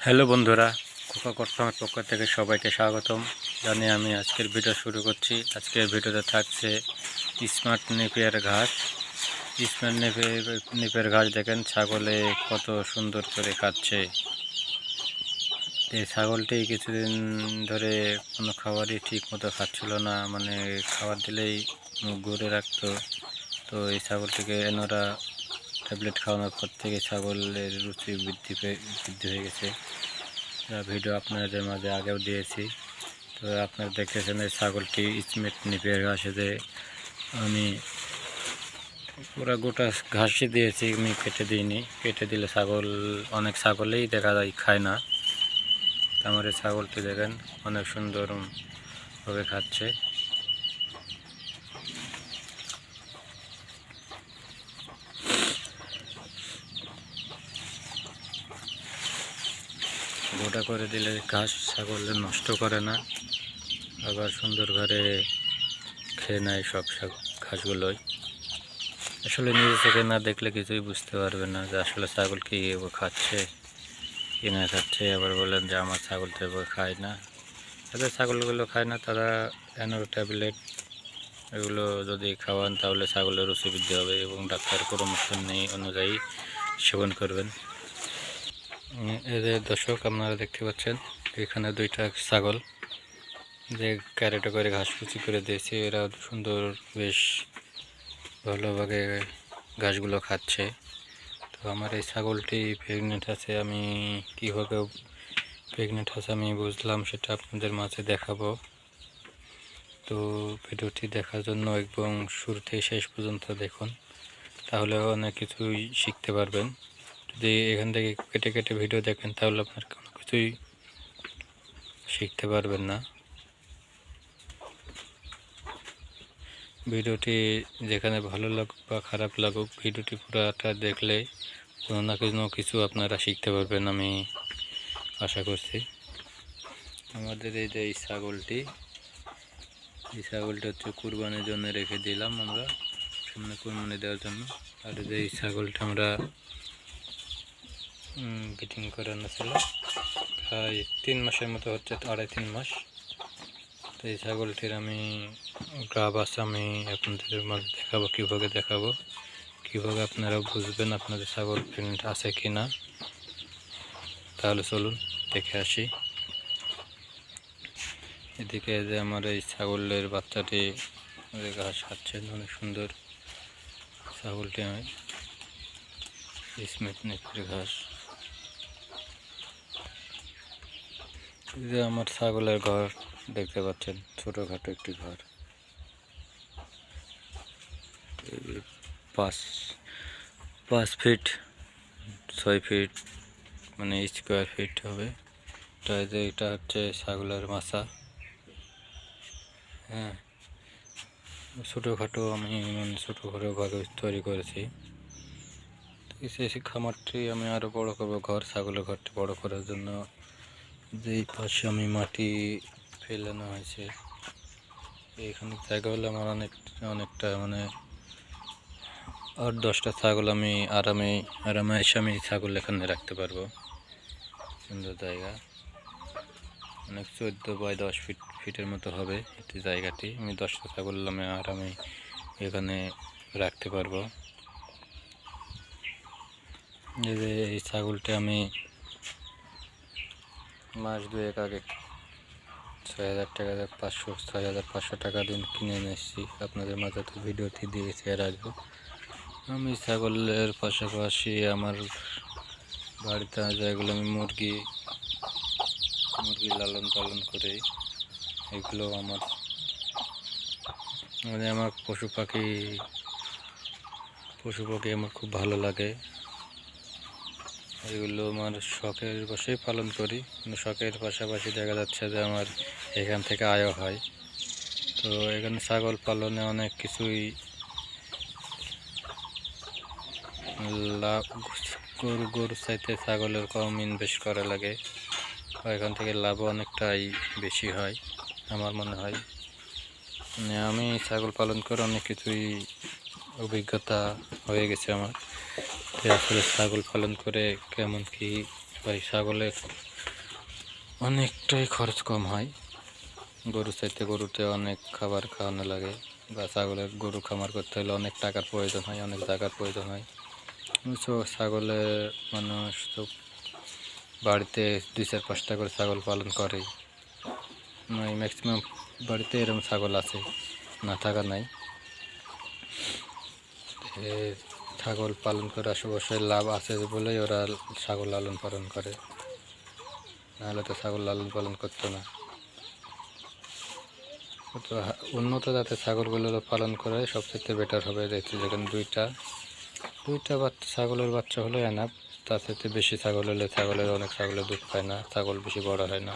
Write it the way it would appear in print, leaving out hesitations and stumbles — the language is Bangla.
হ্যালো বন্ধুরা, কোকা ফার্মের পক্ষ থেকে সবাইকে স্বাগতম জানিয়ে আমি আজকের ভিডিও শুরু করছি। আজকের ভিডিওতে থাকছে স্মার্ট নেপিয়ার ঘাস। স্মার্ট নেপিয়ার ঘাস দেখেন ছাগলে কত সুন্দর করে খাচ্ছে। এই ছাগলটি কিছুদিন ধরে কোনো খাবারই ঠিক মতো খাচ্ছিল না, মানে খাবার দিলেই মুখ ঘুরে রাখতো। তো এই ছাগলটিকে এনারা ট্যাবলেট খাওয়ানোর পর থেকে ছাগলের রুচি বৃদ্ধি হয়ে গেছে। ভিডিও আপনাদের মাঝে আগেও দিয়েছি। তো আপনারা দেখতেছেন এই ছাগলটি স্মার্ট নেপিয়ার ঘাসে যে আমি পুরো গোটা ঘাসই দিয়েছি, আমি কেটে দিইনি। কেটে দিলে অনেক ছাগলেই দেখা যায় খায় না। আমার এই ছাগলটি দেখেন অনেক সুন্দরভাবে খাচ্ছে। গোটা করে দিলে ঘাস ছাগলে নষ্ট করে না, আবার সুন্দর ঘরে খেয়ে নেয় সব ঘাসগুলোই। আসলে নিজে থেকে না দেখলে কিছুই বুঝতে পারবে না যে আসলে ছাগল কি খাচ্ছে কি না খাচ্ছে। আবার বলেন যে আমার ছাগল তো খায় না। যাদের ছাগলগুলো খায় না তারা অ্যানোর ট্যাবলেট এগুলো যদি খাওয়ান তাহলে ছাগলের রুচি বৃদ্ধি হবে এবং ডাক্তার পরামর্শ অনুযায়ী সেবন করবেন। এদের দর্শক আপনারা দেখতে পাচ্ছেন এখানে দুইটা ছাগল যে ক্যারেটে করে ঘাস কুচি করে দিয়েছে, এরা সুন্দর বেশ ভালোভাবে ঘাসগুলো খাচ্ছে। তো আমার এই ছাগলটি প্রেগনেন্ট আছে, আমি কীভাবে প্রেগনেন্ট আছে আমি বুঝলাম সেটা আপনাদের মাঝে দেখাবো। তো ভিডিওটি দেখার জন্য এবং শুরু থেকে শেষ পর্যন্ত দেখুন, তাহলে অনেক কিছুই শিখতে পারবেন। যদি এখান থেকে কেটে কেটে ভিডিও দেখেন তাহলে আপনার কোনো কিছুই শিখতে পারবেন না। ভিডিওটি যেখানে ভালো লাগুক বা খারাপ লাগুক, ভিডিওটি পুরোটা দেখলে কোনো না কোনো কিছু আপনারা শিখতে পারবেন আমি আশা করছি। আমাদের এই যে এই ছাগলটি হচ্ছে কুরবানির জন্য রেখে দিলাম আমরা, সামনে কুরবানি দেওয়ার জন্য। আর যে এই ছাগলটা আমরা ব্রিডিং করানো ছিল, প্রায় 3 মাসের মতো হচ্ছে, 2.5-3 মাস। তো এই ছাগলটির আমি গাবাস আমি আপনাদের মাঝে দেখাবো, কীভাবে আপনারা বুঝবেন আপনাদের ছাগল প্রেগনেন্ট আছে কি না। তাহলে চলুন দেখে আসি। এদিকে যে আমার এই ছাগলের বাচ্চাটি ঘাস খাচ্ছেন, অনেক সুন্দর ছাগলটি। আমি স্মার্ট নেপিয়ার ঘাস, যে আমার ছাগলের ঘর দেখতে পাচ্ছেন, ছোটোখাটো একটি ঘর। 5 ফিট 6 ফিট মানে স্কোয়ার ফিট হবে। এটা হচ্ছে ছাগলের মাচা। হ্যাঁ, ছোটোখাটো আমি ছোটোখাটো ভাবে তৈরি করেছি। সেই খামারটি আমি আরও বড় করবো, ছাগলের ঘরটি বড় করার জন্য যেই পাশে আমি মাটি ফেলানো হয়েছে, এইখানে জায়গা হলে আমার অনেকটা মানে 8-10টা ছাগল আমি আরামে এসে আমি ছাগল এখানে রাখতে পারবো। সুন্দর জায়গা, অনেক 14 by 10 ফিটের মতো হবে এটি জায়গাটি। আমি 10টা ছাগল আমি আরামে এখানে রাখতে পারবো। এই ছাগলটি আমি মাস 2 আগে 6,500 টাকা দিন কিনে এনেছি। আপনাদের মাঝে তো ভিডিওটি দিয়েছি এর আগে। আমি ছাগলের পাশাপাশি আমার বাড়িতে যেগুলো আমি মুরগি লালন পালন করি, এগুলো আমার আমার পশু পাখি আমার খুব ভালো লাগে। এগুলো আমার শখের বশেই পালন করি, কিন্তু শখের পাশাপাশি দেখা যাচ্ছে যে আমার এখান থেকে আয়ও হয়। তো এখানে ছাগল পালনে অনেক কিছুই লাভ, গরুর চাইতে ছাগলের কম ইনভেস্ট করা লাগে, এখান থেকে লাভও অনেকটাই বেশি হয় আমার মনে হয়। মানে আমি ছাগল পালন করে অনেক কিছুই অভিজ্ঞতা হয়ে গেছে আমার। আসলে ছাগল পালন করে কেমন কি হয়, ছাগলের অনেকটাই খরচ কম হয়। গরুর চাইতে গরুতে অনেক খাবার খাওয়ানো লাগে, বা গরু খামার করতে হলে অনেক টাকার প্রয়োজন হয়, অনেক জায়গার প্রয়োজন হয়। ছাগলের মানুষ তো বাড়িতে 2-4-5টা করে ছাগল পালন করে, ম্যাক্সিমাম বাড়িতে এরকম ছাগল আছে, না থাকা নাই। ছাগল পালন করে অবশ্যই লাভ আছে বলেই ওরা ছাগল লালন পালন করে, নাহলে তো ছাগল লালন পালন করতো না। তো উন্নত জাতের ছাগলগুলো পালন করে সবচেয়ে বেটার হবে। দেখছি যেখানে দুইটা বাচ্চা ছাগলের বাচ্চা হলে এনাফ, তার সাথে বেশি ছাগল হলে অনেক ছাগলের দুধ পায় না, ছাগল বেশি বড় হয় না।